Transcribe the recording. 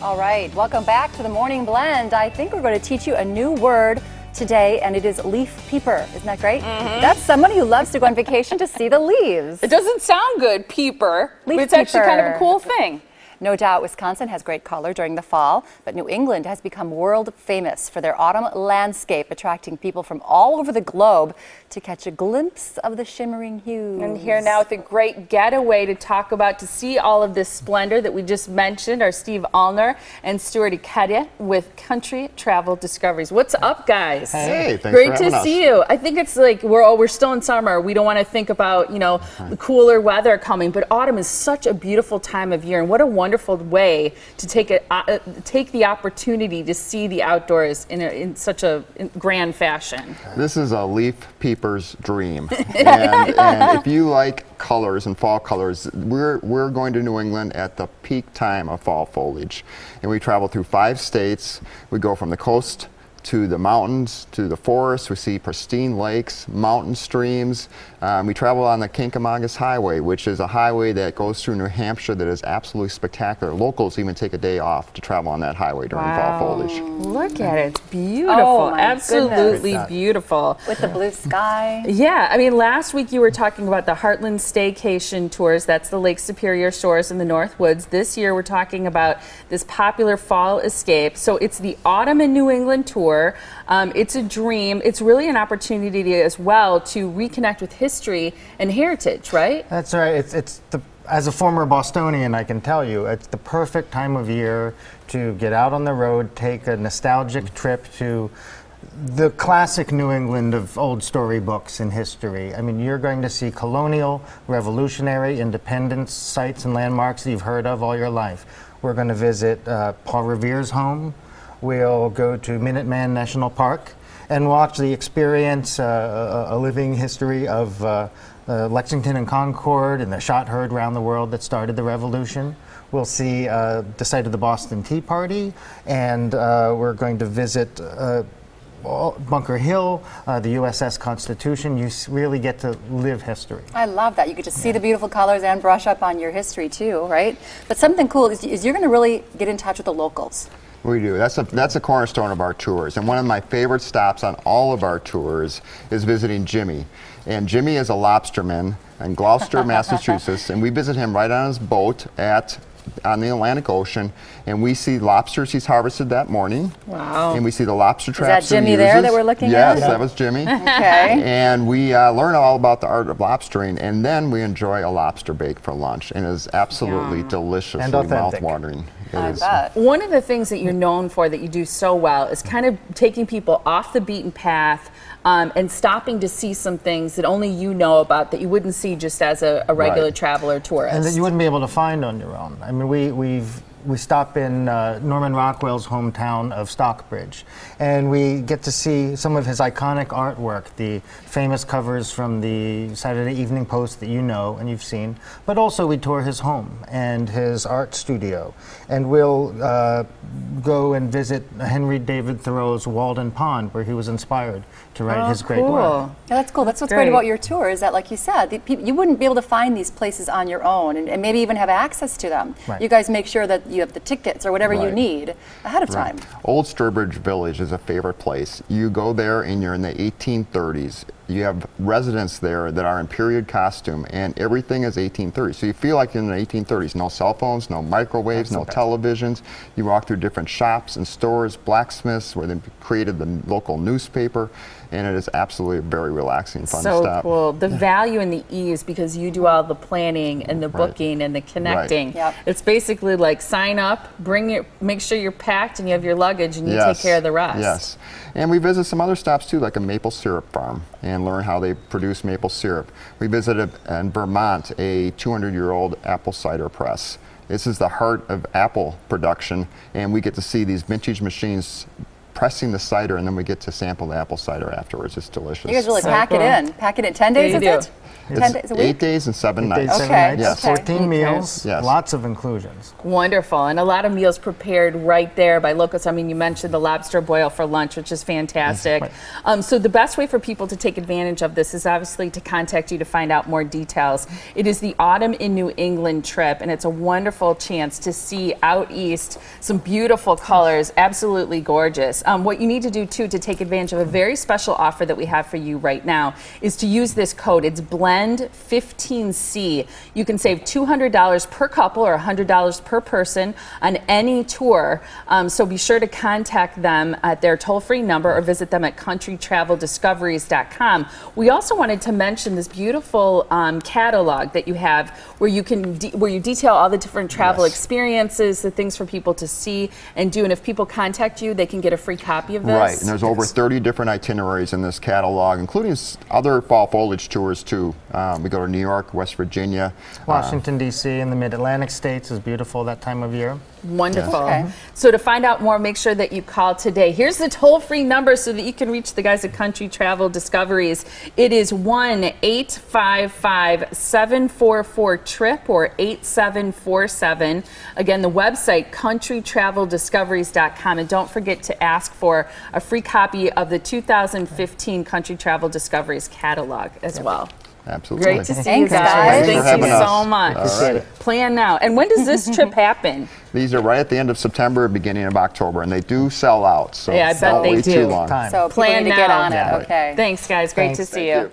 All right, welcome back to the Morning Blend. I think we're going to teach you a new word today, and it is leaf peeper. Isn't that great? That's somebody who loves to go on vacation to see the leaves. It doesn't sound good, peeper, Leaf but it's actually kind of a cool thing. No doubt Wisconsin has great color during the fall, but New England has become world famous for their autumn landscape, attracting people from all over the globe to catch a glimpse of the shimmering hues. And here now with a great getaway to see all of this splendor that we just mentioned are Steve Uelner and Stewart Ikeda with Country Travel Discoveries. What's up, guys? Hey, thanks Great for having to us. see you. I think it's like we're still in summer. We don't want to think about, the cooler weather coming, but autumn is such a beautiful time of year, and what a wonderful way to take the opportunity to see the outdoors in such a grand fashion. This is a leaf peeper's dream. and if you like colors and fall colors, we're going to New England at the peak time of fall foliage. And we travel through 5 states. We go from the coast to the mountains, to the forests. We see pristine lakes, mountain streams. We travel on the Kinkamangas Highway, which is a highway that goes through New Hampshire that is absolutely spectacular. Locals even take a day off to travel on that highway during fall foliage. Look at it. It's beautiful. Oh, my Absolutely goodness. beautiful. With the blue sky. Yeah, I mean, last week you were talking about the Heartland Staycation Tours. That's the Lake Superior shores in the North Woods. This year we're talking about this popular fall escape. So it's the Autumn in New England tour. It's a dream. It's really an opportunity as well to reconnect with history and heritage, right? That's right. As a former Bostonian, I can tell you, it's the perfect time of year to get out on the road, take a nostalgic trip to the classic New England of old storybooks and history. I mean, you're going to see colonial, revolutionary, independence sites and landmarks that you've heard of all your life. We're going to visit Paul Revere's home. We'll go to Minuteman National Park and watch the experience, a living history of Lexington and Concord and the shot heard around the world that started the revolution. We'll see the site of the Boston Tea Party, and we're going to visit Bunker Hill, the USS Constitution. You really get to live history. I love that. You get to see the beautiful colors and brush up on your history too, right? But something cool is you're going to really get in touch with the locals. We do. That's a cornerstone of our tours. And one of my favorite stops on all of our tours is visiting Jimmy. And Jimmy is a lobsterman in Gloucester, Massachusetts, and we visit him right on his boat on the Atlantic Ocean, and we see lobsters he's harvested that morning. Wow. And we see the lobster traps Is that Jimmy he there uses. that we're looking Yes, at? that was Jimmy. Okay. And we learn all about the art of lobstering, and then we enjoy a lobster bake for lunch, and it is absolutely deliciously And authentic. mouth-watering. I bet. One of the things that you're known for that you do so well is kind of taking people off the beaten path and stopping to see some things that only you know about that you wouldn't see just as a regular traveler tourist. And that you wouldn't be able to find on your own. I mean, we stop in Norman Rockwell's hometown of Stockbridge, and we get to see some of his iconic artwork, the famous covers from the Saturday Evening Post that you know and you've seen, but also we tour his home and his art studio, and we'll go and visit Henry David Thoreau's Walden Pond, where he was inspired to write his great work. Yeah, that's cool. That's what's great about your tour is that, like you said, you wouldn't be able to find these places on your own and maybe even have access to them. Right. You guys make sure that you have the tickets or whatever you need ahead of time. Old Sturbridge Village is a favorite place. You go there and you're in the 1830s. You have residents there that are in period costume, and everything is 1830. So you feel like you're in the 1830s. No cell phones, no microwaves, no televisions. You walk through different shops and stores, blacksmiths, where they created the local newspaper, and it is absolutely very relaxing, fun so stop. cool. The value and the ease, because you do all the planning and the booking and the connecting. Yep. It's basically like sign up, make sure you're packed and you have your luggage, and you take care of the rest. Yes. And we visit some other stops too, like a maple syrup farm, and learn how they produce maple syrup. We visited in Vermont a 200-year-old apple cider press. This is the heart of apple production, and we get to see these vintage machines pressing the cider, and then we get to sample the apple cider afterwards. It's delicious. You guys really So pack cool. it in. Pack it in 10 days, Yeah, is you do. it? 10 days a week? 8 days and 7 nights. 7 Okay, nights, Yes. 14 meals, Yes. lots of inclusions. Wonderful, and a lot of meals prepared right there by locals. I mean, you mentioned the lobster boil for lunch, which is fantastic. So the best way for people to take advantage of this is obviously to contact you to find out more details. It is the Autumn in New England trip, and it's a wonderful chance to see out east some beautiful colors, absolutely gorgeous. What you need to do too to take advantage of a very special offer that we have for you right now is to use this code. It's BLEND15C. You can save $200 per couple or $100 per person on any tour. So be sure to contact them at their toll-free number or visit them at countrytraveldiscoveries.com. We also wanted to mention this beautiful catalog that you have where you can where you detail all the different travel experiences, the things for people to see and do. And if people contact you, they can get a free copy of this. Right, and there's over 30 different itineraries in this catalog, including other fall foliage tours too. We go to New York, West Virginia. Washington, D.C. and the Mid-Atlantic states is beautiful that time of year. Wonderful. Okay. So to find out more, make sure that you call today. Here's the toll-free number so that you can reach the guys at Country Travel Discoveries. It is 1-855-744-TRIP or 8747. Again, the website, countrytraveldiscoveries.com. And don't forget to ask for a free copy of the 2015 Country Travel Discoveries catalog as well. Absolutely. Great to see Thanks, you guys. guys. Thanks for Thank you having so us. much. All right. Plan now. And when does this trip happen? These are right at the end of September, beginning of October, and they do sell out. So Yeah, I bet don't they wait do. too long. Time. So people Plan need to get now. on it. Yeah. Okay. Thanks, guys. Great Thanks. to see Thank you. you.